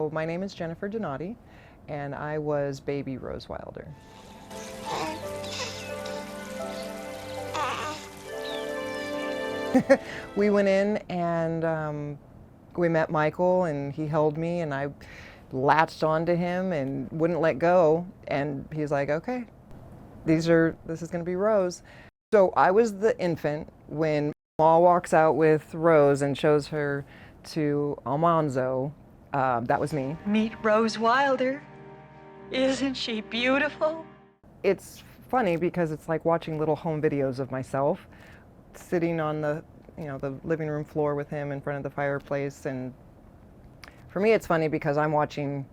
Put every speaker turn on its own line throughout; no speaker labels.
So my name is Jennifer Donati, and I was baby Rose Wilder. We went in and we met Michael, and he held me, and I latched onto him and wouldn't let go. And he's like, okay, this is going to be Rose. So I was the infant when Ma walks out with Rose and shows her to Almanzo. That was me.
Meet Rose Wilder. Isn't she beautiful?
It's funny because it's like watching little home videos of myself sitting on the living room floor with him in front of the fireplace. And for me, it's funny because I'm watching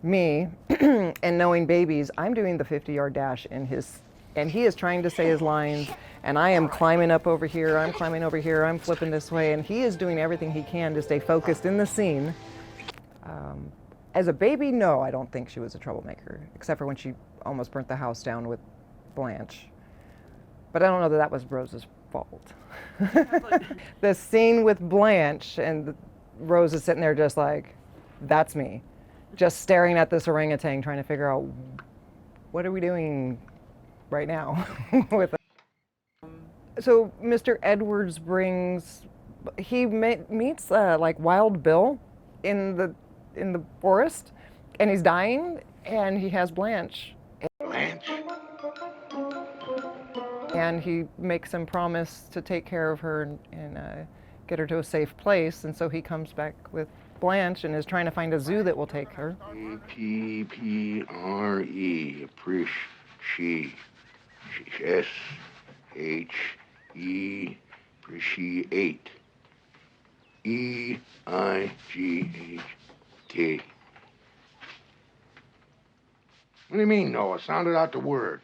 me and knowing babies, I'm doing the 50-yard dash and he is trying to say his lines, and I am climbing up over here, I'm climbing over here, I'm flipping this way, and he is doing everything he can to stay focused in the scene. As a baby, no, I don't think she was a troublemaker, except for when she almost burnt the house down with Blanche. But I don't know that that was Rose's fault. The scene with Blanche and Rose is sitting there just like, that's me. Just staring at this orangutan trying to figure out, what are we doing right now with it? So Mr. Edwards meets like Wild Bill in the forest, and he's dying, and he has Blanche. And he makes him promise to take care of her and get her to a safe place, and so he comes back with Blanche and is trying to find a zoo that will take her.
A-P-P-R-E, appreciate, S-H-E, appreciate, E-I-G-H-T. What do you mean, Noah? Sounded out the word.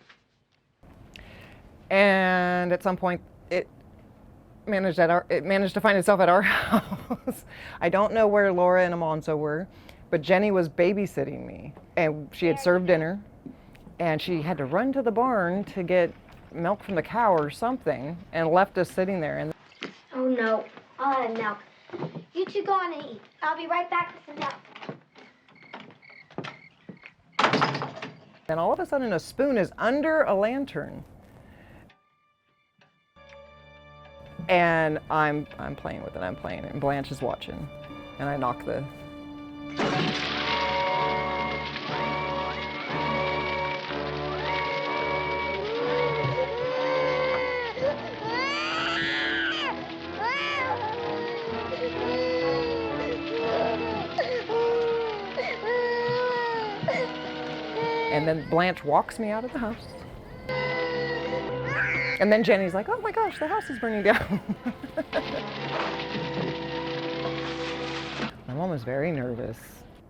And at some point, it managed to find itself at our house. I don't know where Laura and Alonso were, but Jenny was babysitting me, and she had served dinner, and she had to run to the barn to get milk from the cow or something, and left us sitting there. And
oh no, I'll have milk. You two go on and eat. I'll be right back with some milk.
then all of a sudden, a spoon is under a lantern. And I'm playing with it, and Blanche is watching, and I knock the... And then Blanche walks me out of the house. And then Jenny's like, oh my gosh, the house is burning down. My mom was very nervous.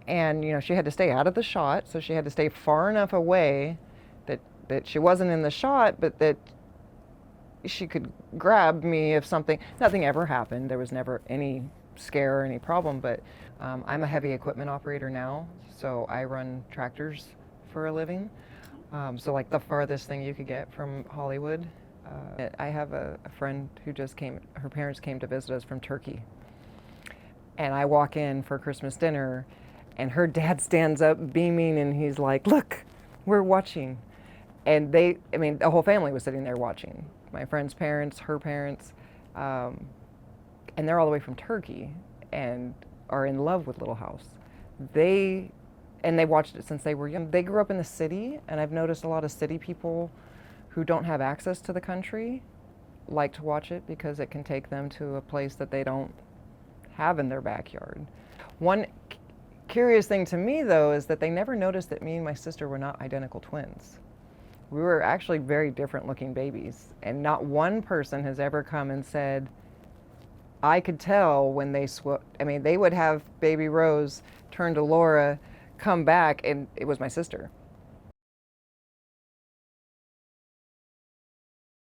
And, she had to stay out of the shot, so she had to stay far enough away that she wasn't in the shot, but that she could grab me if something, nothing ever happened. There was never any scare or any problem, but I'm a heavy equipment operator now, so I run tractors for a living. So like the farthest thing you could get from Hollywood. I have a friend who just came, her parents came to visit us from Turkey. And I walk in for Christmas dinner, and her dad stands up beaming, and he's like, look, we're watching. And the whole family was sitting there watching. My friend's parents, her parents, and they're all the way from Turkey and are in love with Little House. They watched it since they were young. They grew up in the city, and I've noticed a lot of city people who don't have access to the country like to watch it because it can take them to a place that they don't have in their backyard. One curious thing to me, though, is that they never noticed that me and my sister were not identical twins. We were actually very different looking babies, and not one person has ever come and said, I could tell when they they would have baby Rose turn to Laura, come back, and it was my sister.